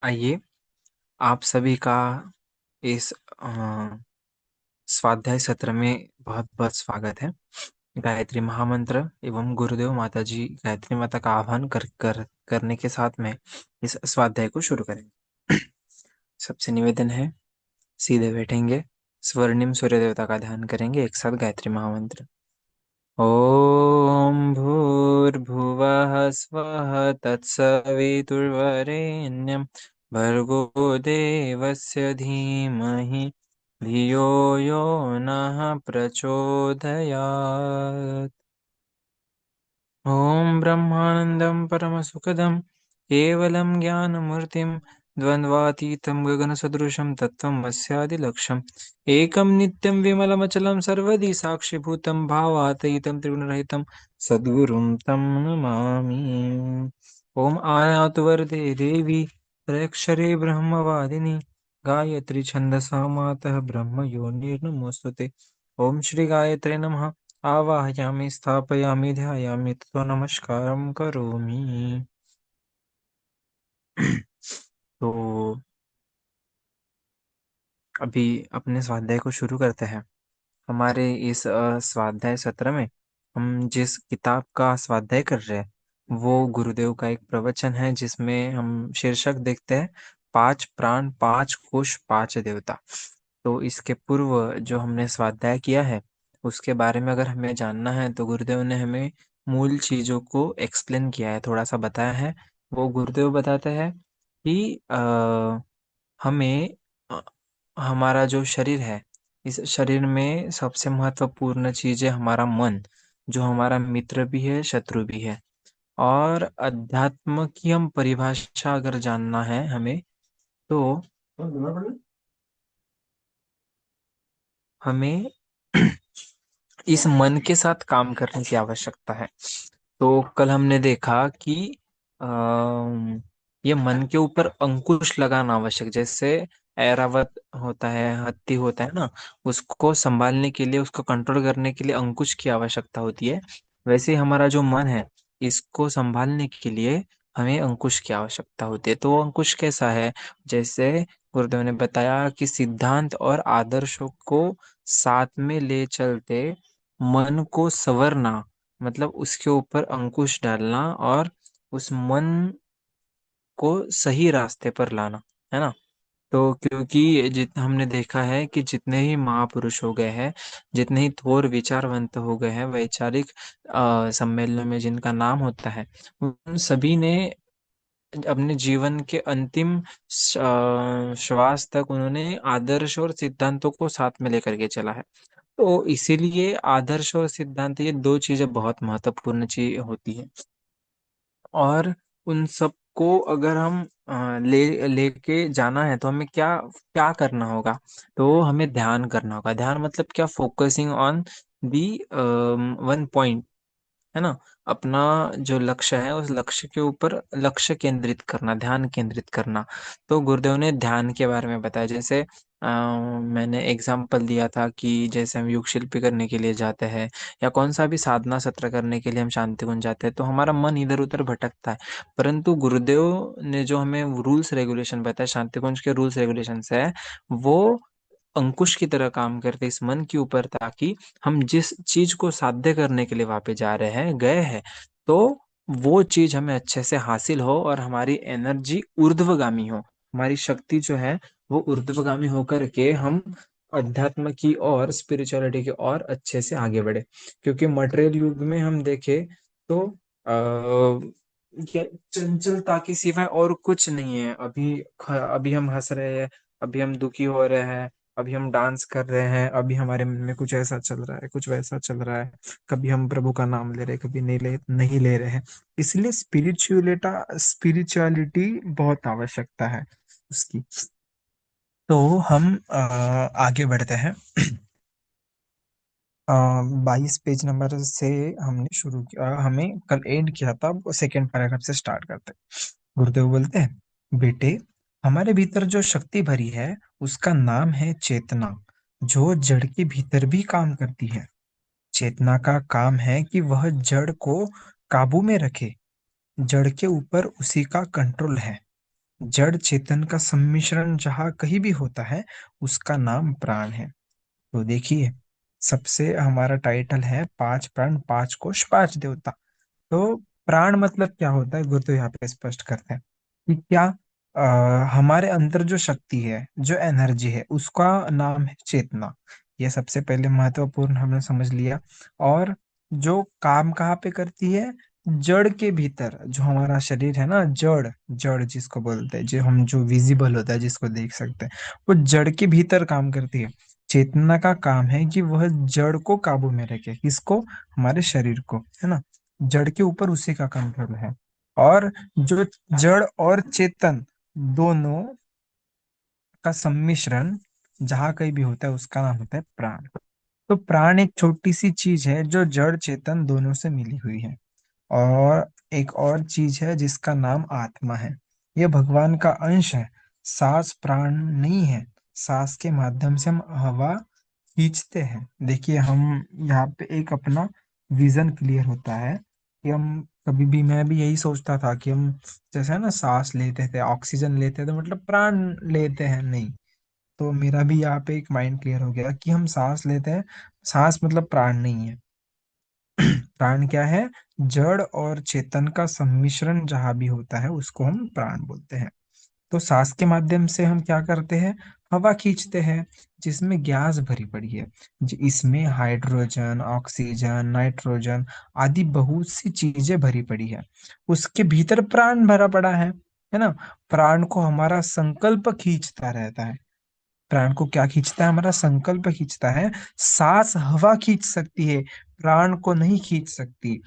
आइए, आप सभी का इस स्वाध्याय सत्र में बहुत बहुत स्वागत है। गायत्री महामंत्र एवं गुरुदेव माता जी गायत्री माता का आह्वान करने के साथ में इस स्वाध्याय को शुरू करेंगे। सबसे निवेदन है, सीधे बैठेंगे, स्वर्णिम सूर्य देवता का ध्यान करेंगे, एक साथ गायत्री महामंत्र। ओम भूर्भुवः स्वः तत्सवितुर्वरेण्यं भर्गो देवस्य धीमहि धियो यो नः प्रचोदयात्। ॐ ब्रह्मानन्दं परमसुखदं केवलं ज्ञानमूर्तिं द्वन्द्वातीतं गगनसदृशं तत्त्वं वस्यादिलक्ष्यम् एकं नित्यं विमलमचलं सर्वदि साक्षिभूतं भावातीतं त्रिगुणरहितं सद्गुरुं तं नमामि। ॐ आयातु वरदे देवी त्रयक्षरे ब्रह्मवादिनी गायत्री छन्दसा मातः ब्रह्मयोनिर्नमोऽस्तुते। ॐ श्री गायत्रे नमः। आवाहयामि स्थापयामि ध्यायामि ततो नमस्कारं करोमि। तो अभी अपने स्वाध्याय को शुरू करते हैं। हमारे इस स्वाध्याय सत्र में हम जिस किताब का स्वाध्याय कर रहे हैं वो गुरुदेव का एक प्रवचन है, जिसमें हम शीर्षक देखते हैं, पांच प्राण, पांच कोश, पांच देवता। तो इसके पूर्व जो हमने स्वाध्याय किया है उसके बारे में अगर हमें जानना है तो गुरुदेव ने हमें मूल चीजों को एक्सप्लेन किया है, थोड़ा सा बताया है। वो गुरुदेव बताते हैं कि हमें अ, हमारा जो शरीर है, इस शरीर में सबसे महत्वपूर्ण चीज है हमारा मन, जो हमारा मित्र भी है, शत्रु भी है। और अध्यात्म की हम परिभाषा अगर जानना है हमें, तो हमें इस मन के साथ काम करने की आवश्यकता है। तो कल हमने देखा कि ये मन के ऊपर अंकुश लगाना आवश्यक, जैसे ऐरावत होता है, हत्ती होता है ना, उसको संभालने के लिए, उसको कंट्रोल करने के लिए अंकुश की आवश्यकता होती है। वैसे ही हमारा जो मन है, इसको संभालने के लिए हमें अंकुश की आवश्यकता होती है। तो वो अंकुश कैसा है? जैसे गुरुदेव ने बताया कि सिद्धांत और आदर्शों को साथ में ले चलते मन को संवरना, मतलब उसके ऊपर अंकुश डालना और उस मन को सही रास्ते पर लाना, है ना। तो क्योंकि जित हमने देखा है कि जितने ही महापुरुष हो गए हैं, जितने ही थोर विचारवंत हो गए हैं वैचारिक सम्मेलन में जिनका नाम होता है, उन सभी ने अपने जीवन के अंतिम श्वास तक उन्होंने आदर्श और सिद्धांतों को साथ में लेकर के चला है। तो इसीलिए आदर्श और सिद्धांत, ये दो चीजें बहुत महत्वपूर्ण चीज होती है। और उन सबको अगर हम ले लेके जाना है तो हमें क्या क्या करना होगा? तो हमें ध्यान करना होगा। ध्यान मतलब क्या? Focusing on the one point, है ना। अपना जो लक्ष्य है उस लक्ष्य के ऊपर लक्ष्य केंद्रित करना, ध्यान केंद्रित करना। तो गुरुदेव ने ध्यान के बारे में बताया। जैसे मैंने एग्जाम्पल दिया था कि जैसे हम युग शिल्पी करने के लिए जाते हैं या कौन सा भी साधना सत्र करने के लिए हम शांति कुंज जाते हैं, तो हमारा मन इधर उधर भटकता है। परंतु गुरुदेव ने जो हमें रूल्स रेगुलेशन बताया, शांति कुंज के रूल्स रेगुलेशंस है, वो अंकुश की तरह काम करते इस मन के ऊपर, ताकि हम जिस चीज को साध्य करने के लिए वहां पे जा रहे हैं, गए हैं, तो वो चीज हमें अच्छे से हासिल हो और हमारी एनर्जी ऊर्ध्वगामी हो, हमारी शक्ति जो है वो ऊर्ध्वगामी होकर के हम अध्यात्म की और स्पिरिचुअलिटी की और अच्छे से आगे बढ़े। क्योंकि मटेरियल युग में हम देखें तो ये चंचलता के सिवाय और कुछ नहीं है। अभी हम हंस रहे हैं, अभी हम दुखी हो रहे हैं, अभी हम डांस कर रहे हैं, अभी हमारे मन में कुछ ऐसा चल रहा है, कुछ वैसा चल रहा है। कभी हम प्रभु का नाम ले रहे हैं, कभी नहीं ले रहे हैं। इसलिए स्पिरिचुअलिटी बहुत आवश्यकता है उसकी। तो हम आगे बढ़ते हैं। 22 पेज नंबर से हमने शुरू किया, हमें कल एंड किया था, सेकेंड पैराग्राफ से स्टार्ट करते हैं। गुरुदेव बोलते हैं, बेटे, हमारे भीतर जो शक्ति भरी है उसका नाम है चेतना, जो जड़ के भीतर भी काम करती है। चेतना का काम है कि वह जड़ को काबू में रखे। जड़ के ऊपर उसी का कंट्रोल है। जड़ चेतन का सम्मिश्रण जहाँ कहीं भी होता है उसका नाम प्राण है। तो देखिए, सबसे हमारा टाइटल है पांच प्राण पांच कोश पांच देवता। तो प्राण मतलब क्या होता है, गुरु तो यहाँ पे स्पष्ट करते हैं कि क्या हमारे अंदर जो शक्ति है, जो एनर्जी है, उसका नाम है चेतना। ये सबसे पहले महत्वपूर्ण हमने समझ लिया। और जो काम कहाँ पे करती है, जड़ के भीतर। जो हमारा शरीर है ना, जड़, जड़ जिसको बोलते हैं, जो हम जो विजिबल होता है, जिसको देख सकते हैं, वो जड़ के भीतर काम करती है। चेतना का काम है कि वह जड़ को काबू में रखे, किसको, हमारे शरीर को, है ना। जड़ के ऊपर उसी का कंट्रोल है। और जो जड़ और चेतन दोनों का सम्मिश्रण जहाँ कहीं भी होता है उसका नाम होता है प्राण। तो प्राण एक छोटी सी चीज है जो जड़ चेतन दोनों से मिली हुई है। और एक और चीज है जिसका नाम आत्मा है। यह भगवान का अंश है। सांस प्राण नहीं है। सांस के माध्यम से हम हवा खींचते हैं। देखिए, हम यहाँ पे एक अपना विजन क्लियर होता है कि हम कभी भी, मैं भी यही सोचता था कि हम जैसे है ना सांस लेते थे, ऑक्सीजन लेते थे, मतलब प्राण लेते हैं, नहीं। तो मेरा भी यहाँ पे एक माइंड क्लियर हो गया कि हम सांस लेते हैं, सांस मतलब प्राण नहीं है। प्राण क्या है, जड़ और चेतन का सम्मिश्रण जहां भी होता है उसको हम प्राण बोलते हैं। तो सांस के माध्यम से हम क्या करते हैं, हवा खींचते हैं, जिसमें गैस भरी पड़ी है। इसमें हाइड्रोजन, ऑक्सीजन, नाइट्रोजन आदि बहुत सी चीजें भरी पड़ी है। उसके भीतर प्राण भरा पड़ा है ना। प्राण को हमारा संकल्प खींचता रहता है। प्राण को क्या खींचता है, हमारा संकल्प खींचता है। सांस हवा खींच सकती है, प्राण को नहीं खींच सकती।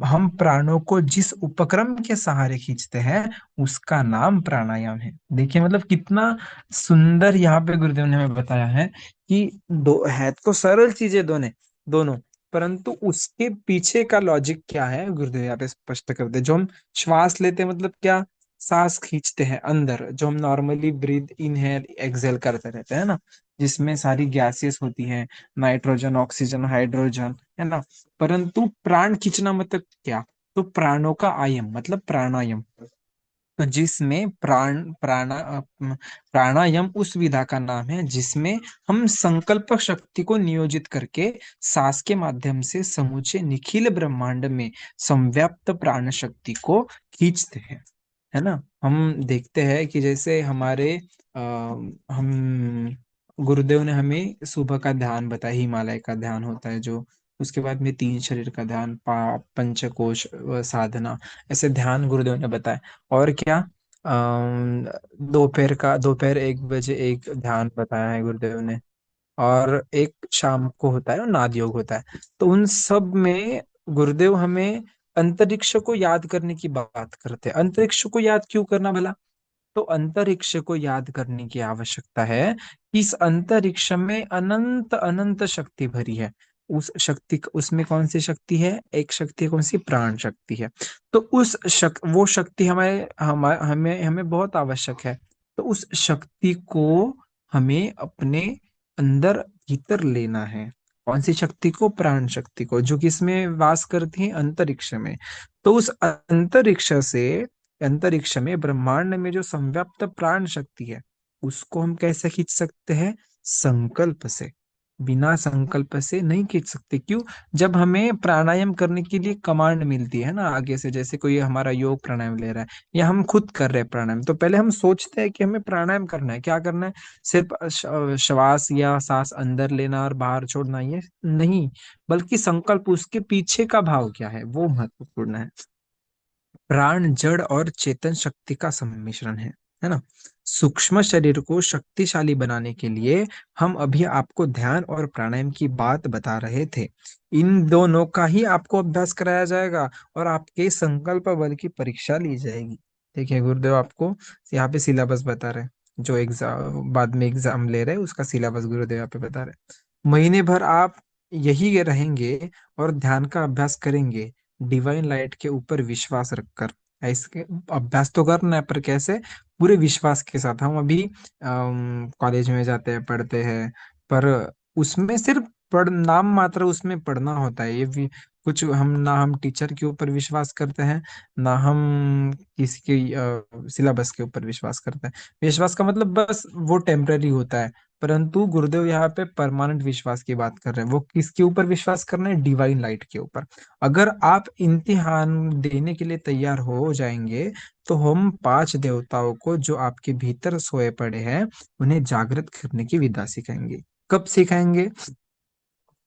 हम प्राणों को जिस उपक्रम के सहारे खींचते हैं उसका नाम प्राणायाम है। देखिए, मतलब कितना सुंदर यहाँ पे गुरुदेव ने हमें बताया है कि दो है तो सरल चीजें दोनों दोनों, परंतु उसके पीछे का लॉजिक क्या है गुरुदेव यहाँ पे स्पष्ट कर दे। जो हम श्वास लेते हैं मतलब क्या, सांस खींचते हैं अंदर, जो हम नॉर्मली ब्रीथ इनहेल एक्सहेल करते रहते हैं ना, जिसमें सारी गैसेस होती हैं, नाइट्रोजन, ऑक्सीजन, हाइड्रोजन, है ना। परंतु प्राण खींचना मतलब क्या, तो प्राणों का आयम मतलब प्राणायाम। तो जिसमें प्राणायाम उस विधा का नाम है जिसमें हम संकल्प शक्ति को नियोजित करके सांस के माध्यम से समूचे निखिल ब्रह्मांड में संव्याप्त प्राण शक्ति को खींचते हैं, है ना। हम देखते हैं कि जैसे हमारे हम गुरुदेव ने हमें सुबह का ध्यान बताया, हिमालय का ध्यान होता है जो, उसके बाद में तीन शरीर का ध्यान, पंचकोश साधना, ऐसे ध्यान गुरुदेव ने बताया। और क्या, दोपहर 1 बजे एक ध्यान बताया है गुरुदेव ने। और एक शाम को होता है नाद योग होता है। तो उन सब में गुरुदेव हमें अंतरिक्ष को याद करने की बात करते हैं। अंतरिक्ष को याद क्यों करना भला, तो अंतरिक्ष को याद करने की आवश्यकता है कि इस अंतरिक्ष में अनंत अनंत शक्ति भरी है। उस शक्ति, उसमें कौन सी शक्ति है, एक शक्ति कौन सी, प्राण शक्ति है। तो वो शक्ति हमारे हमें हमें बहुत आवश्यक है। तो उस शक्ति को हमें अपने अंदर भीतर लेना है। कौन सी शक्ति को, प्राण शक्ति को, जो किसमें वास करती है, अंतरिक्ष में। तो उस अंतरिक्ष में ब्रह्मांड में जो संव्याप्त प्राण शक्ति है उसको हम कैसे खींच सकते हैं, संकल्प से। बिना संकल्प से नहीं खींच सकते। क्यों, जब हमें प्राणायाम करने के लिए कमांड मिलती है ना आगे से, जैसे कोई हमारा योग प्राणायाम ले रहा है या हम खुद कर रहे हैं प्राणायाम, तो पहले हम सोचते हैं कि हमें प्राणायाम करना है, क्या करना है, सिर्फ श्वास या सांस अंदर लेना और बाहर छोड़ना, ये नहीं, बल्कि संकल्प, उसके पीछे का भाव क्या है वो महत्वपूर्ण है। प्राण जड़ और चेतन शक्ति का सम्मिश्रण है ना। सूक्ष्म शरीर को शक्तिशाली बनाने के लिए हम अभी आपको ध्यान और प्राणायाम की बात बता रहे थे। इन दोनों का ही आपको अभ्यास कराया जाएगा और आपके संकल्प बल की परीक्षा ली जाएगी। देखिए, गुरुदेव आपको यहाँ पे सिलेबस बता रहे हैं, जो एग्जाम बाद में एग्जाम ले रहे हैं उसका सिलेबस गुरुदेव यहाँ पे बता रहे हैं। महीने भर आप यही रहेंगे और ध्यान का अभ्यास करेंगे, डिवाइन लाइट के ऊपर विश्वास रखकर। इसके अभ्यास तो करना है, पर कैसे, पूरे विश्वास के साथ। हम अभी कॉलेज में जाते हैं, पढ़ते हैं, पर उसमें सिर्फ पढ़ नाम मात्र उसमें पढ़ना होता है। ये भी कुछ हम ना हम टीचर के ऊपर विश्वास करते हैं, ना हम किसी के सिलेबस के ऊपर विश्वास करते हैं। विश्वास का मतलब बस वो टेम्पररी होता है, परंतु गुरुदेव यहाँ पे परमानेंट विश्वास की बात कर रहे हैं। वो किसके ऊपर विश्वास कर रहे हैं? डिवाइन लाइट के ऊपर। अगर आप इम्तिहान देने के लिए तैयार हो जाएंगे, तो हम पांच देवताओं को जो आपके भीतर सोए पड़े हैं उन्हें जागृत करने की विधा सिखाएंगे। कब सिखाएंगे?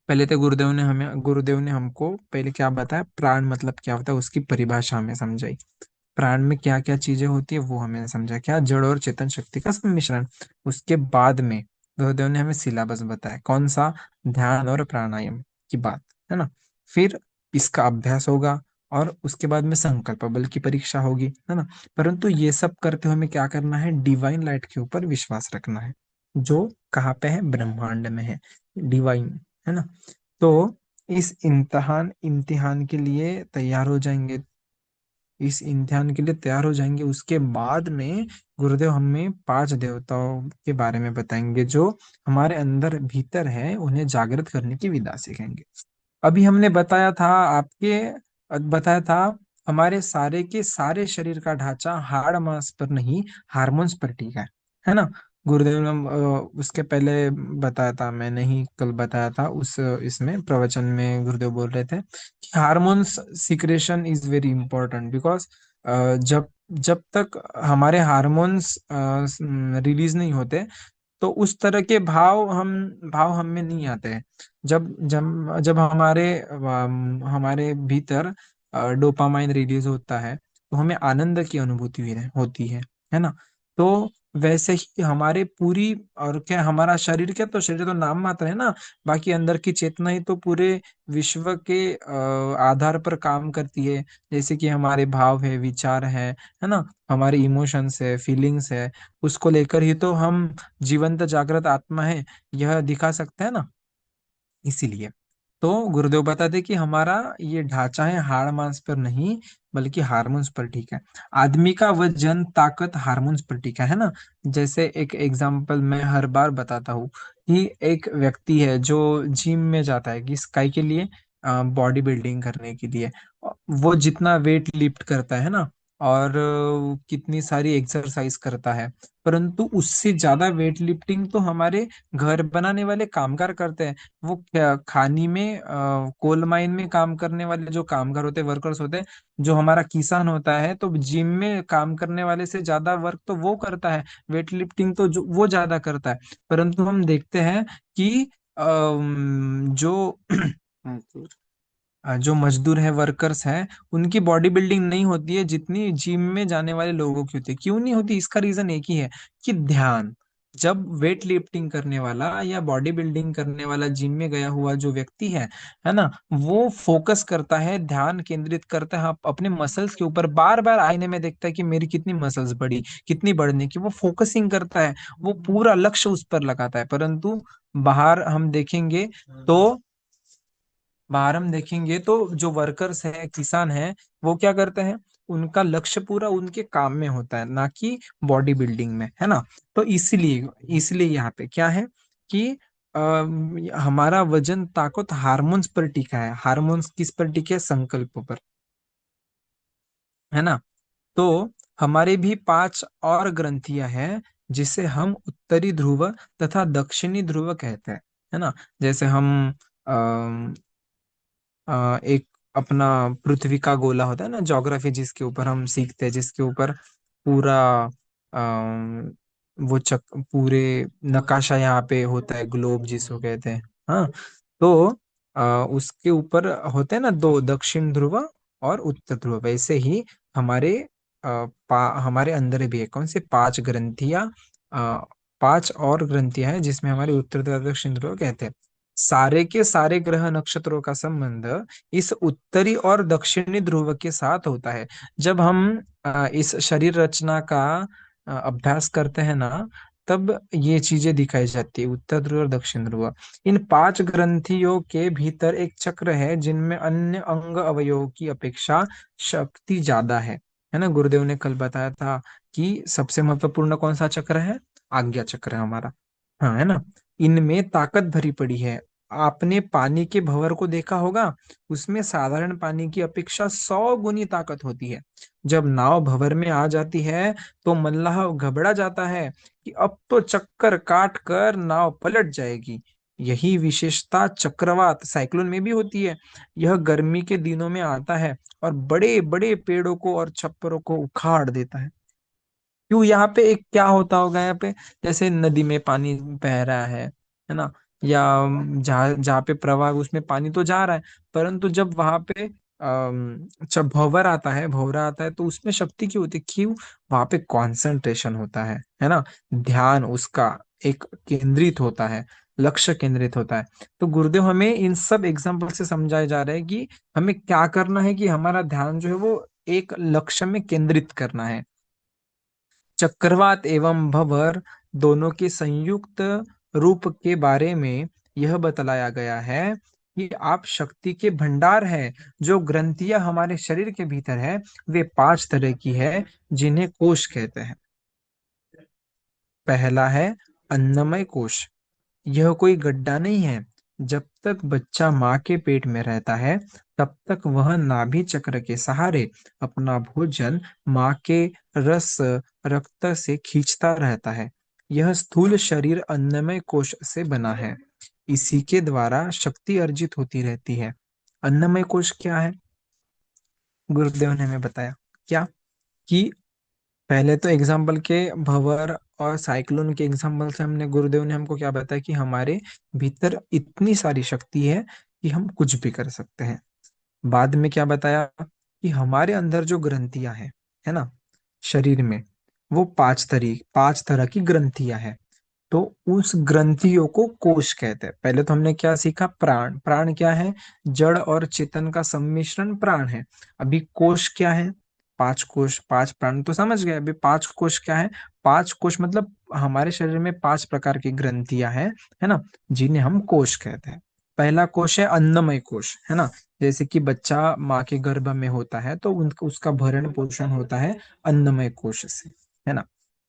पहले तो गुरुदेव ने हमको पहले क्या बताया, प्राण मतलब क्या होता है उसकी परिभाषा हमें समझाई। प्राण में क्या क्या चीजें होती है वो हमें समझा, क्या जड़ और चेतन शक्ति का सम्मिश्रण। उसके बाद में गुरुदेव ने हमें सिलेबस बताया, कौन सा? ध्यान और प्राणायाम की बात, है ना। फिर इसका अभ्यास होगा, और उसके बाद में संकल्प बल की परीक्षा होगी, है ना। परंतु ये सब करते हुए हमें क्या करना है? डिवाइन लाइट के ऊपर विश्वास रखना है, जो कहाँ पे है? ब्रह्मांड में है, डिवाइन, है ना। तो इस इम्तिहान इम्तिहान के लिए तैयार हो जाएंगे, इस इम्तिहान के लिए तैयार हो जाएंगे, उसके बाद में गुरुदेव हमें पांच देवताओं के बारे में बताएंगे जो हमारे अंदर भीतर है, उन्हें जागृत करने की विधा सिखाएंगे। अभी हमने बताया था हमारे सारे के सारे शरीर का ढांचा हाड़ मांस पर नहीं, हार्मोन्स पर टिका है ना। गुरुदेव ने उसके पहले बताया था, मैंने ही कल बताया था उस इसमें प्रवचन में गुरुदेव बोल रहे थे कि hormones secretion is very important, because जब जब तक हमारे हार्मोन्स रिलीज नहीं होते, तो उस तरह के भाव हम में नहीं आते हैं। जब जब जब हमारे भीतर डोपामाइन रिलीज होता है, तो हमें आनंद की अनुभूति होती है ना। तो वैसे ही हमारे पूरी, और क्या हमारा शरीर, क्या तो शरीर तो नाम मात्र है ना, बाकी अंदर की चेतना ही तो पूरे विश्व के आधार पर काम करती है। जैसे कि हमारे भाव है, विचार है ना, हमारे इमोशंस है, फीलिंग्स है, उसको लेकर ही तो हम जीवंत जागृत आत्मा है, यह दिखा सकते हैं ना। इसीलिए तो गुरुदेव बताते कि हमारा ये ढांचा है हाड़ मांस पर नहीं, बल्कि हार्मोन्स पर टिका है। आदमी का वजन ताकत हार्मोन्स पर टिका है ना। जैसे एक एग्जांपल मैं हर बार बताता हूँ कि एक व्यक्ति है जो जिम में जाता है, किस काय के लिए? बॉडी बिल्डिंग करने के लिए। वो जितना वेट लिफ्ट करता है ना, और कितनी सारी एक्सरसाइज करता है, परंतु उससे ज्यादा वेट लिफ्टिंग तो हमारे घर बनाने वाले कामगार करते हैं। वो खानी में कोल माइन में काम करने वाले जो कामगार होते हैं, वर्कर्स होते हैं, जो हमारा किसान होता है, तो जिम में काम करने वाले से ज्यादा वर्क तो वो करता है, वेट लिफ्टिंग तो जो वो ज्यादा करता है। परंतु हम देखते हैं कि जो जो मजदूर है, वर्कर्स हैं, उनकी बॉडी बिल्डिंग नहीं होती है जितनी जिम में जाने वाले लोगों की होती है। क्यों नहीं होती? इसका रीजन एक ही है कि ध्यान। जब वेट लिफ्टिंग करने वाला या बॉडी बिल्डिंग करने वाला जिम में गया हुआ जो व्यक्ति है ना, वो फोकस करता है, ध्यान केंद्रित करता है अपने मसल्स के ऊपर, बार बार आईने में देखता है कि मेरी कितनी मसल्स बढ़ी, कितनी बढ़ने की, वो फोकसिंग करता है, वो पूरा लक्ष्य उस पर लगाता है। परंतु बाहर हम देखेंगे तो तो जो वर्कर्स हैं, किसान हैं, वो क्या करते हैं? उनका लक्ष्य पूरा उनके काम में होता है, ना कि बॉडी बिल्डिंग में, है ना। तो इसलिए इसलिए यहाँ पे क्या है कि हमारा वजन ताकत हार्मोन्स पर टिका है। हार्मोन्स किस पर टिके हैं? संकल्प पर, है ना। तो हमारे भी पांच और ग्रंथियां हैं, जिसे हम उत्तरी ध्रुव तथा दक्षिणी ध्रुव कहते हैं, है ना। जैसे हम एक अपना पृथ्वी का गोला होता है ना, ज्योग्राफी जिसके ऊपर हम सीखते हैं, जिसके ऊपर पूरा अम, वो पूरे नकाशा यहाँ पे होता है, ग्लोब जिसको कहते हैं। हाँ, तो उसके ऊपर होते हैं ना दो, दक्षिण ध्रुव और उत्तर ध्रुव। वैसे ही हमारे हमारे अंदर भी है कौन से? पांच ग्रंथियां, पांच और ग्रंथियां हैं, जिसमें हमारे उत्तर ध्रुव दक्षिण ध्रुव कहते हैं। सारे के सारे ग्रह नक्षत्रों का संबंध इस उत्तरी और दक्षिणी ध्रुव के साथ होता है। जब हम इस शरीर रचना का अभ्यास करते हैं ना, तब ये चीजें दिखाई जाती है, उत्तर ध्रुव और दक्षिण ध्रुव। इन पांच ग्रंथियों के भीतर एक चक्र है, जिनमें अन्य अंग अवयवों की अपेक्षा शक्ति ज्यादा है ना। गुरुदेव ने कल बताया था कि सबसे महत्वपूर्ण कौन सा चक्र है? आज्ञा चक्र है हमारा, हाँ, है ना। इनमें ताकत भरी पड़ी है, आपने पानी के भंवर को देखा होगा, उसमें साधारण पानी की अपेक्षा 100 गुनी ताकत होती है। जब नाव भंवर में आ जाती है तो मल्लाह घबरा जाता है कि अब तो चक्कर काट कर नाव पलट जाएगी। यही विशेषता चक्रवात साइक्लोन में भी होती है। यह गर्मी के दिनों में आता है और बड़े बड़े पेड़ों को और छप्परों को उखाड़ देता है। क्यों? यहाँ पे एक क्या होता होगा यहाँ पे, जैसे नदी में पानी बह रहा है ना, या जहाँ जहाँ पे प्रवाह उसमें पानी तो जा रहा है, परंतु जब वहां पे जब भंवर आता है तो उसमें शक्ति क्यों होती है? क्यों? वहां पे कंसंट्रेशन होता है ना, ध्यान उसका एक केंद्रित होता है, लक्ष्य केंद्रित होता है। तो गुरुदेव हमें इन सब एग्जाम्पल से समझाया जा रहा है कि हमें क्या करना है, कि हमारा ध्यान जो है वो एक लक्ष्य में केंद्रित करना है। चक्रवात एवं भंवर दोनों के संयुक्त रूप के बारे में यह बतलाया गया है कि आप शक्ति के भंडार है। जो ग्रंथियां हमारे शरीर के भीतर है वे 5 तरह की है, जिन्हें कोश कहते हैं। पहला है अन्नमय कोश। यह कोई गड्ढा नहीं है। जब तक बच्चा माँ के पेट में रहता है तब तक वह नाभि चक्र के सहारे अपना भोजन माँ के रस रक्त से खींचता रहता है। यह स्थूल शरीर अन्नमय कोश से बना है। इसी के द्वारा शक्ति अर्जित होती रहती है। अन्नमय कोश क्या है? गुरुदेव ने हमें बताया क्या, कि पहले तो एग्जाम्पल के भंवर और साइक्लोन के एग्जाम्पल से हमने, गुरुदेव ने हमको क्या बताया कि हमारे भीतर इतनी सारी शक्ति है कि हम कुछ भी कर सकते हैं। बाद में क्या बताया कि हमारे अंदर जो ग्रंथियां हैं, है ना, शरीर में, वो 5 तरह की ग्रंथियां हैं। तो उस ग्रंथियों को कोश कहते हैं। पहले तो हमने क्या सीखा? प्राण। प्राण क्या है? जड़ और चेतन का सम्मिश्रण प्राण है। अभी कोश क्या है? 5 कोश, 5 प्राण तो समझ गए। अभी 5 कोश क्या है? 5 कोश मतलब हमारे शरीर में 5 प्रकार की ग्रंथियां हैं, है ना, जिन्हें हम कोश कहते हैं। पहला कोश है अन्नमय कोश, है ना। जैसे कि बच्चा माँ के गर्भ में होता है तो उनका उसका भरण पोषण होता है अन्नमय कोश से, है ना।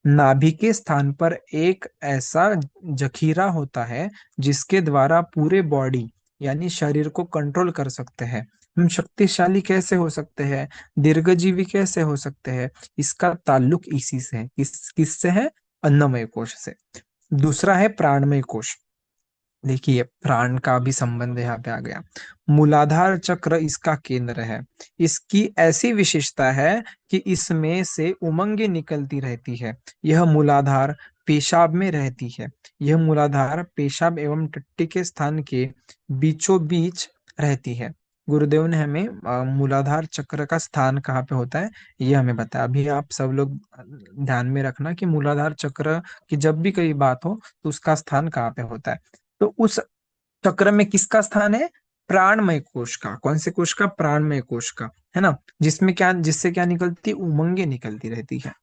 नाभि के स्थान पर एक ऐसा जखीरा होता है जिसके द्वारा पूरे बॉडी यानी शरीर को कंट्रोल कर सकते हैं। हम शक्तिशाली कैसे हो सकते हैं, दीर्घजीवी कैसे हो सकते हैं? इसका ताल्लुक इसी से है। किससे है? अन्नमय कोश से। दूसरा है प्राणमय कोश। देखिए, प्राण का भी संबंध यहाँ पे आ गया। मूलाधार चक्र इसका केंद्र है। इसकी ऐसी विशेषता है कि इसमें से उमंगे निकलती रहती है। यह मूलाधार पेशाब में रहती है। यह मूलाधार पेशाब एवं टट्टी के स्थान के बीचों बीच रहती है। गुरुदेव ने हमें मूलाधार चक्र का स्थान कहाँ पे होता है ये हमें बताया। अभी आप सब लोग ध्यान में रखना कि मूलाधार चक्र की जब भी कोई बात हो तो उसका स्थान कहाँ पे होता है। तो उस चक्र में किसका स्थान है? प्राणमय कोश का। कौन से कोश का? प्राणमय कोश का, है ना। जिससे क्या निकलती? उमंगे निकलती रहती है।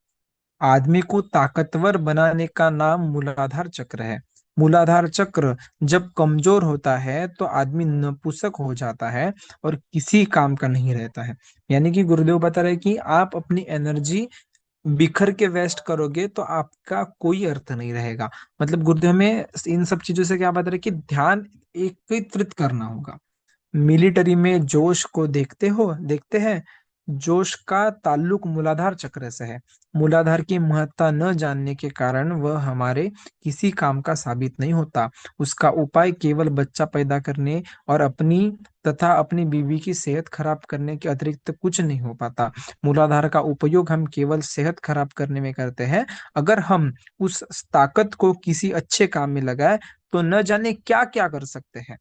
आदमी को ताकतवर बनाने का नाम मूलाधार चक्र है। मूलाधार चक्र जब कमजोर होता है तो आदमी नपुंसक हो जाता है और किसी काम का नहीं रहता है। यानी कि गुरुदेव बता रहे हैं कि आप अपनी एनर्जी बिखर के वेस्ट करोगे तो आपका कोई अर्थ नहीं रहेगा। मतलब गुरुदेव हमें इन सब चीजों से क्या बता रहे हैं कि ध्यान एकत्रित करना होगा। मिलिट्री में जोश को देखते हैं। जोश का ताल्लुक मूलाधार चक्र से है। मूलाधार की महत्ता न जानने के कारण वह हमारे किसी काम का साबित नहीं होता। उसका उपाय केवल बच्चा पैदा करने और अपनी तथा अपनी बीवी की सेहत खराब करने के अतिरिक्त कुछ नहीं हो पाता। मूलाधार का उपयोग हम केवल सेहत खराब करने में करते हैं। अगर हम उस ताकत को किसी अच्छे काम में लगाए तो न जाने क्या क्या कर सकते हैं।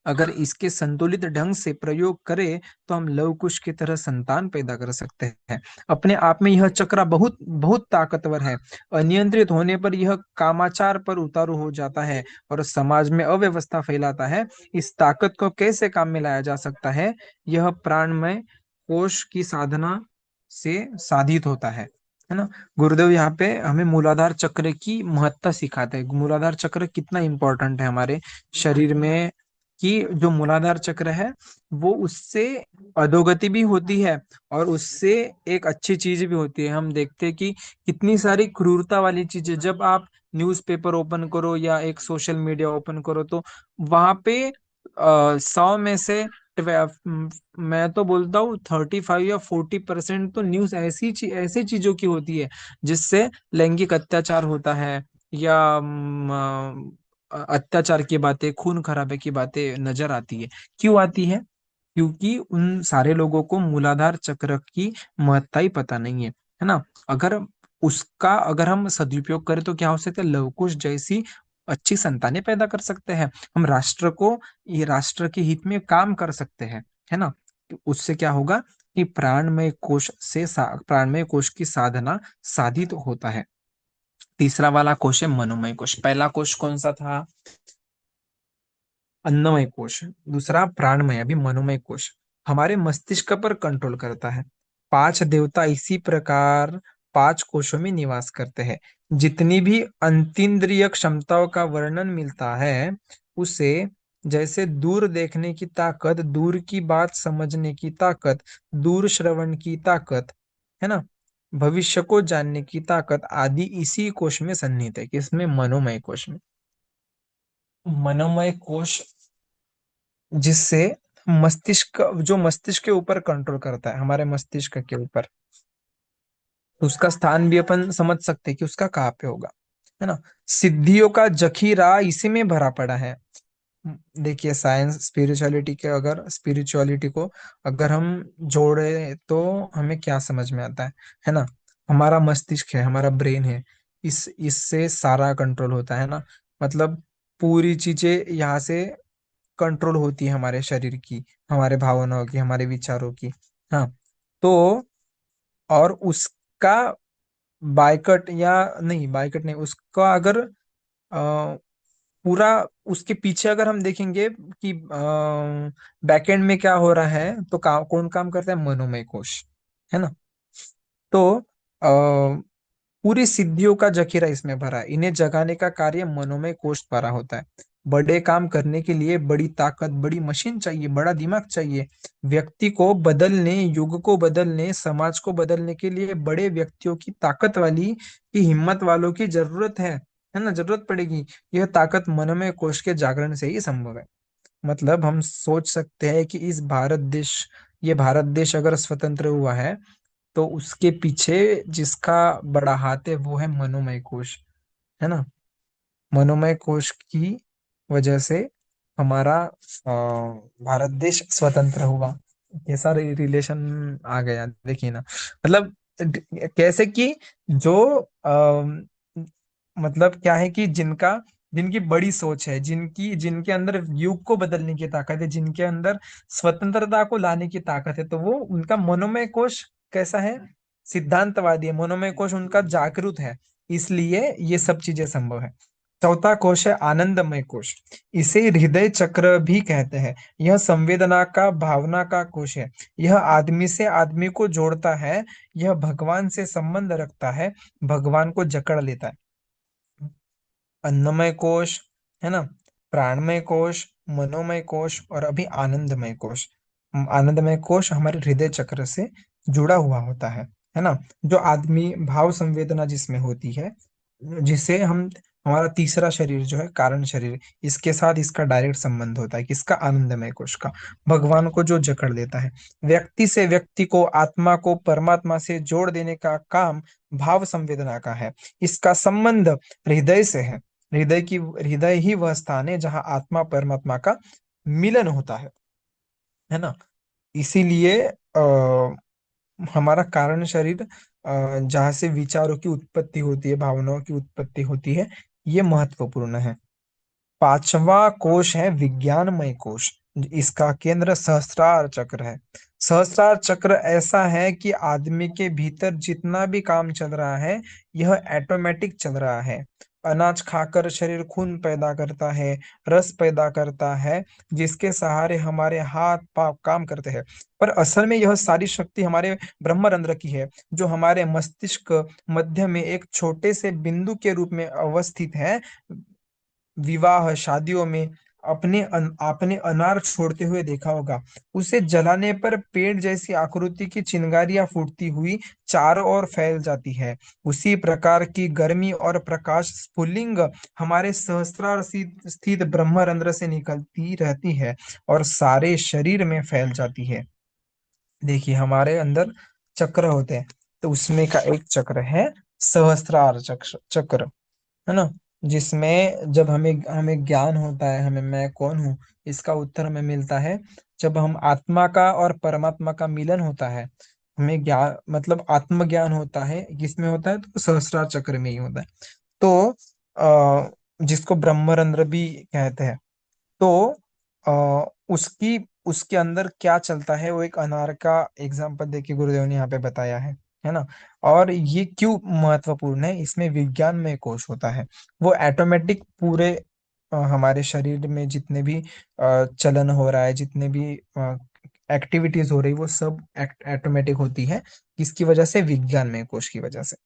अगर इसके संतुलित ढंग से प्रयोग करें तो हम लव कुश की तरह संतान पैदा कर सकते हैं। अपने आप में यह चक्र बहुत बहुत ताकतवर है। अनियंत्रित होने पर यह कामाचार पर उतारू हो जाता है और समाज में अव्यवस्था फैलाता है। इस ताकत को कैसे काम में लाया जा सकता है? यह प्राणमय कोश की साधना से साधित होता है ना। गुरुदेव यहाँ पे हमें मूलाधार चक्र की महत्ता सिखाते हैं। मूलाधार चक्र कितना इंपॉर्टेंट है हमारे शरीर में, कि जो मूलाधार चक्र है वो उससे अधोगति भी होती है और उससे एक अच्छी चीज भी होती है। हम देखते हैं कि कितनी सारी क्रूरता वाली चीजें, जब आप न्यूज़पेपर ओपन करो या एक सोशल मीडिया ओपन करो तो वहां पे 100 में से मैं तो बोलता हूँ 35 या 40% तो न्यूज ऐसी चीजों की होती है जिससे लैंगिक अत्याचार होता है या अत्याचार की बातें, खून खराबे की बातें नजर आती है। क्यों आती है? क्योंकि उन सारे लोगों को मूलाधार चक्र की महत्ता ही पता नहीं है ना। अगर हम सदुपयोग करें तो क्या हो सकता है, लवकुश जैसी अच्छी संतानें पैदा कर सकते हैं। हम ये राष्ट्र के हित में काम कर सकते हैं, है ना। तो उससे क्या होगा कि प्राणमय कोश की साधना साधित होता है। तीसरा वाला कोश है मनोमय कोश। पहला कोश कौन सा था? अन्नमय कोश। दूसरा प्राणमय, अभी मनोमय कोश हमारे मस्तिष्क पर कंट्रोल करता है। पांच देवता इसी प्रकार पांच कोशों में निवास करते हैं। जितनी भी अंतीन्द्रिय क्षमताओं का वर्णन मिलता है उसे, जैसे दूर देखने की ताकत, दूर की बात समझने की ताकत, दूर श्रवण की ताकत, है ना, भविष्य को जानने की ताकत आदि इसी कोश में सन्निहित है। किसमें? मनोमय कोश में। मनोमय कोश जिससे जो मस्तिष्क के ऊपर कंट्रोल करता है, हमारे मस्तिष्क के ऊपर, तो उसका स्थान भी अपन समझ सकते हैं कि उसका कहाँ पे होगा, है ना। सिद्धियों का जखीरा इसी में भरा पड़ा है। देखिए साइंस स्पिरिचुअलिटी को अगर हम जोड़े तो हमें क्या समझ में आता है ना। हमारा मस्तिष्क है, हमारा ब्रेन है, इससे सारा कंट्रोल होता है ना। मतलब पूरी चीजें यहाँ से कंट्रोल होती है, हमारे शरीर की, हमारे भावनाओं की, हमारे विचारों की। हाँ, तो और उसका बाइकट नहीं, उसका अगर पूरा उसके पीछे अगर हम देखेंगे कि बैकएंड में क्या हो रहा है तो कौन काम करता है? मनोमय कोश, है ना। तो पूरी सिद्धियों का जखीरा इसमें भरा है। इन्हें जगाने का कार्य मनोमय कोष द्वारा होता है। बड़े काम करने के लिए बड़ी ताकत, बड़ी मशीन चाहिए, बड़ा दिमाग चाहिए। व्यक्ति को बदलने, युग को बदलने, समाज को बदलने के लिए बड़े व्यक्तियों की ताकत वाली, की हिम्मत वालों की जरूरत है ना, जरूरत पड़ेगी। यह ताकत मनोमय कोष के जागरण से ही संभव है। मतलब हम सोच सकते हैं कि ये भारत देश अगर स्वतंत्र हुआ है तो उसके पीछे जिसका बड़ा हाथ है वो है मनोमय कोश, है ना। मनोमय कोश की वजह से हमारा भारत देश स्वतंत्र हुआ। कैसा रिलेशन आ गया, देखिए ना। मतलब कैसे कि जो मतलब क्या है कि जिनकी बड़ी सोच है, जिनके अंदर युग को बदलने की ताकत है, जिनके अंदर स्वतंत्रता को लाने की ताकत है, तो वो उनका मनोमय कोश कैसा है? सिद्धांतवादी है। मनोमय कोश उनका जागरूक है, इसलिए ये सब चीजें संभव है। चौथा कोश है आनंदमय कोश। इसे हृदय चक्र भी कहते हैं। यह संवेदना का, भावना का कोश है। यह आदमी से आदमी को जोड़ता है। यह भगवान से संबंध रखता है, भगवान को जकड़ लेता है। अन्नमय कोश, है ना, प्राणमय कोश, मनोमय कोश और अभी आनंदमय कोश। आनंदमय कोश हमारे हृदय चक्र से जुड़ा हुआ होता है ना। जो आदमी भाव संवेदना जिसमें होती है, जिसे हम, हमारा तीसरा शरीर जो है कारण शरीर, इसके साथ इसका डायरेक्ट संबंध होता है। किसका? आनंदमय कोश का। भगवान को जो जकड़ लेता है। व्यक्ति से व्यक्ति को, आत्मा को परमात्मा से जोड़ देने का काम भाव संवेदना का है। इसका संबंध हृदय से है। हृदय ही वह स्थान है जहां आत्मा परमात्मा का मिलन होता है ना। इसीलिए हमारा कारण शरीर, जहाँ से विचारों की उत्पत्ति होती है, भावनाओं की उत्पत्ति होती है, ये महत्वपूर्ण है। पांचवा कोश है विज्ञानमय कोश। इसका केंद्र सहस्त्रार चक्र है। सहस्त्रार चक्र ऐसा है कि आदमी के भीतर जितना भी काम चल रहा है यह ऑटोमेटिक चल रहा है। अनाज खाकर शरीर खून पैदा करता है, रस पैदा करता है, जिसके सहारे हमारे हाथ पांव काम करते हैं। पर असल में यह सारी शक्ति हमारे ब्रह्मरंध्र की है, जो हमारे मस्तिष्क मध्य में एक छोटे से बिंदु के रूप में अवस्थित है। विवाह शादियों में आपने अनार छोड़ते हुए देखा होगा। उसे जलाने पर पेड़ जैसी आकृति की चिंगारियां फूटती हुई चारों ओर फैल जाती है। उसी प्रकार की गर्मी और प्रकाश स्फुलिंग हमारे सहस्त्रार स्थित ब्रह्मरंध्र से निकलती रहती है और सारे शरीर में फैल जाती है। देखिए, हमारे अंदर चक्र होते हैं, तो उसमें का एक चक्र है सहस्त्रार चक्र, है ना। जिसमें जब हमें हमें ज्ञान होता है, हमें मैं कौन हूँ, इसका उत्तर हमें मिलता है जब हम आत्मा का और परमात्मा का मिलन होता है। हमें ज्ञान मतलब आत्मज्ञान होता है, किसमें होता है, तो सहस्त्रार चक्र में ही होता है। तो जिसको ब्रह्मरंध्र भी कहते हैं। तो उसकी उसके अंदर क्या चलता है, वो एक अनार का एग्जाम्पल देके गुरुदेव ने यहाँ पे बताया है ना। और ये क्यों महत्वपूर्ण है, इसमें विज्ञान में कोश होता है। वो ऑटोमेटिक पूरे हमारे शरीर में जितने भी चलन हो रहा है, जितने भी एक्टिविटीज हो रही, वो सब ऑटोमेटिक होती है। किसकी वजह से, विज्ञान में कोश की वजह से।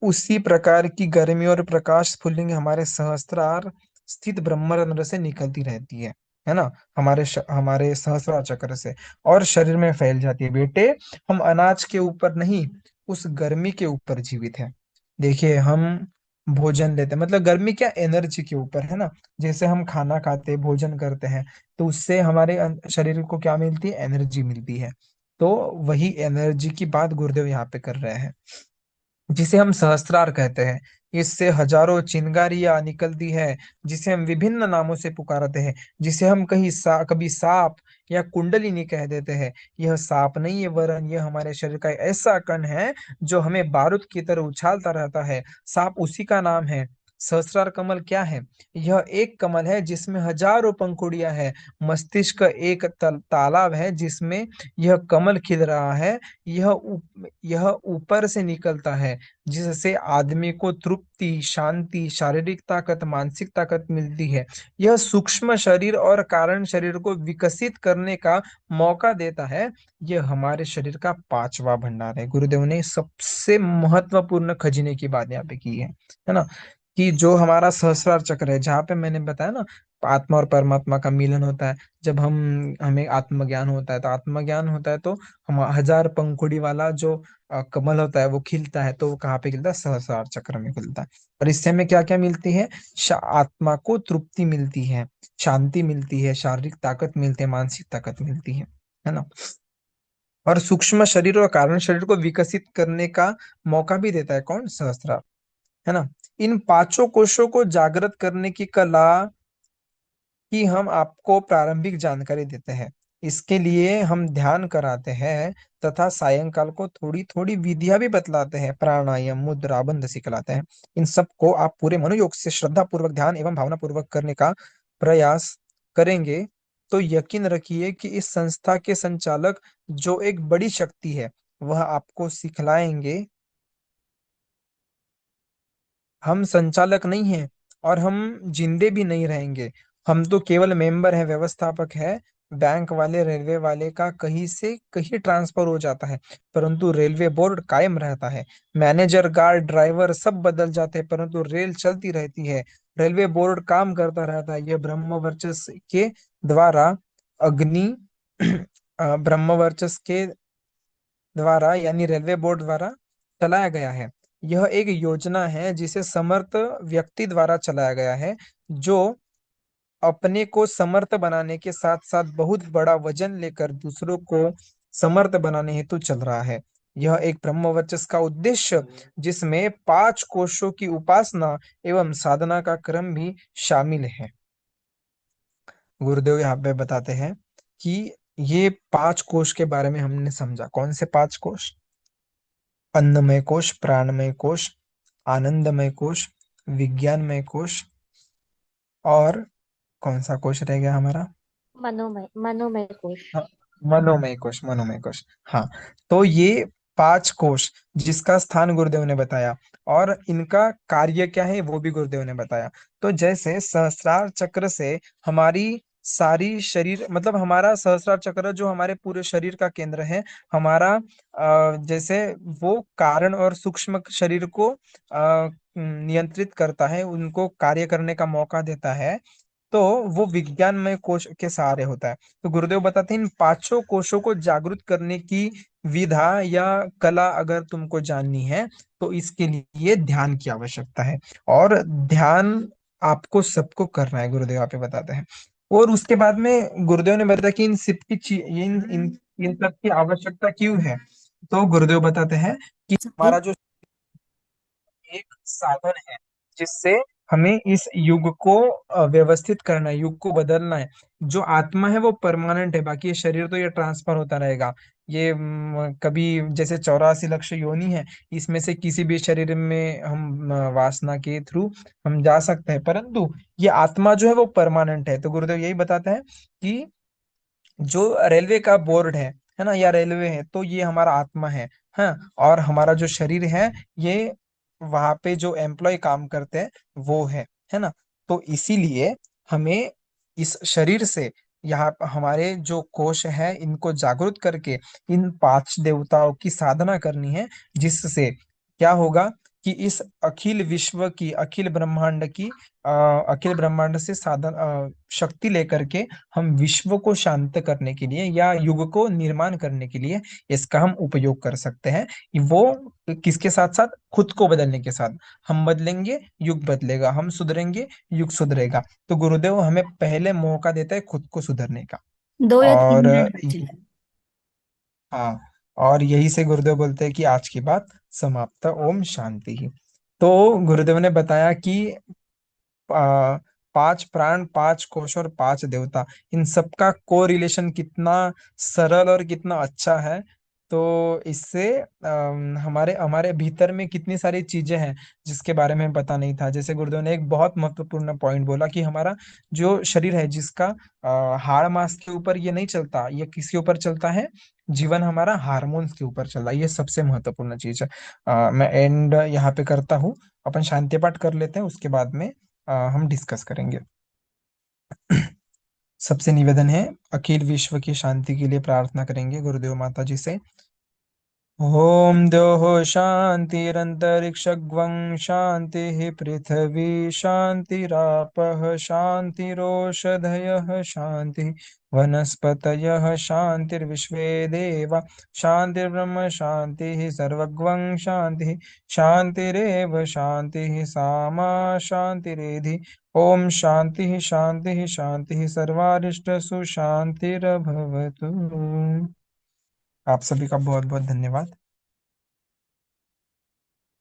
उसी प्रकार की गर्मी और प्रकाश स्फुलिंग हमारे सहस्त्रार स्थित ब्रह्मरंध्र से निकलती रहती है ना। हमारे सहस्त्रार चक्र से और शरीर में फैल जाती है। बेटे, हम अनाज के ऊपर नहीं, उस गर्मी के ऊपर जीवित है। देखिए, हम भोजन लेते हैं, मतलब गर्मी क्या, एनर्जी के ऊपर, है ना। जैसे हम खाना खाते हैं, भोजन करते हैं, तो उससे हमारे शरीर को क्या मिलती है, एनर्जी मिलती है। तो वही एनर्जी की बात गुरुदेव यहाँ पे कर रहे हैं, जिसे हम सहस्त्रार कहते हैं। इससे हजारों चिंगारियां निकलती है, जिसे हम विभिन्न नामों से पुकारते हैं। जिसे हम कभी सांप या कुंडलिनी कह देते हैं। यह सांप नहीं है, वरन यह हमारे शरीर का एक ऐसा कण है जो हमें बारूद की तरह उछालता रहता है। सांप उसी का नाम है। सहस्त्रार कमल क्या है, यह एक कमल है जिसमें हजारों पंखुड़ियां हैं। मस्तिष्क एक तालाब है जिसमें यह कमल खिल रहा है। यह ऊपर से निकलता है, जिससे आदमी को तृप्ति, शांति, शारीरिक ताकत, मानसिक ताकत मिलती है। यह सूक्ष्म शरीर और कारण शरीर को विकसित करने का मौका देता है। यह हमारे शरीर का पांचवा भंडार है। गुरुदेव ने सबसे महत्वपूर्ण खजीने की बात यहाँ पे की है ना। कि जो हमारा सहस्रार चक्र है, जहाँ पे मैंने बताया ना, आत्मा और परमात्मा का मिलन होता है। जब हमें आत्मज्ञान होता है, तो आत्मज्ञान होता है तो हम हजार पंखुड़ी वाला जो कमल होता है वो खिलता है। तो वो कहाँ पे खिलता है, सहस्रार चक्र में खिलता है। और इससे हमें क्या क्या मिलती है, आत्मा को तृप्ति मिलती है, शांति मिलती है, शारीरिक ताकत मिलती है, मानसिक ताकत मिलती है ना। और सूक्ष्म शरीर और कारण शरीर को विकसित करने का मौका भी देता है, कौन, सहस्त्रार, है ना। इन पांचों कोशों को जागृत करने की कला की हम आपको प्रारंभिक जानकारी देते हैं। इसके लिए हम ध्यान कराते हैं तथा सायंकाल को थोड़ी थोड़ी विधियां भी बतलाते हैं, प्राणायाम, मुद्रा, बंध सिखलाते हैं। इन सब को आप पूरे मनोयोग से श्रद्धा पूर्वक, ध्यान एवं भावना पूर्वक करने का प्रयास करेंगे, तो यकीन रखिए कि इस संस्था के संचालक, जो एक बड़ी शक्ति है, वह आपको सिखलाएंगे। हम संचालक नहीं हैं और हम जिंदे भी नहीं रहेंगे। हम तो केवल मेंबर हैं, व्यवस्थापक है। बैंक वाले, रेलवे वाले का कहीं से कहीं ट्रांसफर हो जाता है, परंतु रेलवे बोर्ड कायम रहता है। मैनेजर, गार्ड, ड्राइवर सब बदल जाते हैं, परंतु रेल चलती रहती है। रेलवे बोर्ड काम करता रहता है। यह ब्रह्म वर्चस्व के द्वारा अग्नि ब्रह्म वर्चस्व के द्वारा, यानी रेलवे बोर्ड द्वारा चलाया गया है। यह एक योजना है जिसे समर्थ व्यक्ति द्वारा चलाया गया है, जो अपने को समर्थ बनाने के साथ साथ बहुत बड़ा वजन लेकर दूसरों को समर्थ बनाने हेतु चल रहा है। यह एक ब्रह्मवचस का उद्देश्य, जिसमें पांच कोशों की उपासना एवं साधना का क्रम भी शामिल है। गुरुदेव यहाँ पे बताते हैं कि ये पांच कोश के बारे में हमने समझा। कौन से पांच कोश, अन्नमय कोश, प्राणमय कोश, आनंदमय कोश, विज्ञानमय कोश, और कौन सा कोश रह गया हमारा, मनोमय मनोमय कोश। हाँ, मनोमय कोश, मनोमय कोश। हाँ, तो ये पांच कोश, जिसका स्थान गुरुदेव ने बताया और इनका कार्य क्या है वो भी गुरुदेव ने बताया। तो जैसे सहस्रार चक्र से हमारी सारी शरीर, मतलब हमारा सहस्रार चक्र जो हमारे पूरे शरीर का केंद्र है, हमारा जैसे वो कारण और सूक्ष्म शरीर को नियंत्रित करता है, उनको कार्य करने का मौका देता है। तो वो विज्ञानमय कोश के सहारे होता है। तो गुरुदेव बताते हैं इन पांचों कोशों को जागृत करने की विधा या कला अगर तुमको जाननी है तो इसके लिए ध्यान की आवश्यकता है। और ध्यान आपको सबको करना है, गुरुदेव आप ये बताते हैं। और उसके बाद में गुरुदेव ने बताया कि इन सब की इन इन इन सब की आवश्यकता क्यों है। तो गुरुदेव बताते हैं कि हमारा जो एक साधन है जिससे हमें इस युग को व्यवस्थित करना है, युग को बदलना है। जो आत्मा है वो परमानेंट है, बाकी ये शरीर तो ये ट्रांसफर होता रहेगा। ये कभी जैसे 84 लक्ष योनि है, इसमें से किसी भी शरीर में हम वासना के थ्रू हम जा सकते हैं, परंतु ये आत्मा जो है वो परमानेंट है। तो गुरुदेव यही बताते हैं कि जो रेलवे का बोर्ड है ना, या रेलवे है, तो ये हमारा आत्मा है। हाँ, और हमारा जो शरीर है ये वहां पे जो एम्प्लॉय काम करते हैं वो है ना। तो इसीलिए हमें इस शरीर से यहाँ हमारे जो कोश है इनको जागृत करके इन पांच देवताओं की साधना करनी है, जिससे क्या होगा कि इस अखिल विश्व की, अखिल ब्रह्मांड की, अखिल ब्रह्मांड से साधन शक्ति लेकर के हम विश्व को शांत करने के लिए या युग को निर्माण करने के लिए इसका हम उपयोग कर सकते हैं। वो किसके साथ साथ, खुद को बदलने के साथ। हम बदलेंगे युग बदलेगा, हम सुधरेंगे युग सुधरेगा। तो गुरुदेव हमें पहले मौका देता है खुद को सुधरने का। 2 या 3 और मिनट बचे हैं। हाँ, और यही से गुरुदेव बोलते हैं कि आज की बात समाप्त, ओम शांति ही। तो गुरुदेव ने बताया कि आ, पांच प्राण, पांच कोश और पांच देवता, इन सबका को रिलेशन कितना सरल और कितना अच्छा है। तो इससे हमारे हमारे भीतर में कितनी सारी चीजें हैं जिसके बारे में पता नहीं था। जैसे गुरुदेव ने एक बहुत महत्वपूर्ण पॉइंट बोला कि हमारा जो शरीर है, जिसका हाड़ मांस के ऊपर ये नहीं चलता, ये किसके ऊपर चलता है, जीवन हमारा हार्मोन्स के ऊपर चल रहा है। ये सबसे महत्वपूर्ण चीज है। मैं एंड यहाँ पे करता हूँ। अपन शांति पाठ कर लेते हैं, उसके बाद में हम डिस्कस करेंगे। सबसे निवेदन है, अखिल विश्व की शांति के लिए प्रार्थना करेंगे गुरुदेव माता जी से। ओम द्योः शान्तिरन्तरिक्षगं शान्तिः पृथिवी शान्तिरापः शान्तिरोषधयः शान्तिः वनस्पतयः शान्तिर्विश्वे देवा शान्तिर्ब्रह्म शान्तिः सर्वगं शान्तिः शान्तिरेव शान्तिः सामा शान्तिरेधि। ओम शान्तिः शान्तिः शान्तिः सर्वारिष्टसु शान्तिरभवतु। आप सभी का बहुत बहुत धन्यवाद।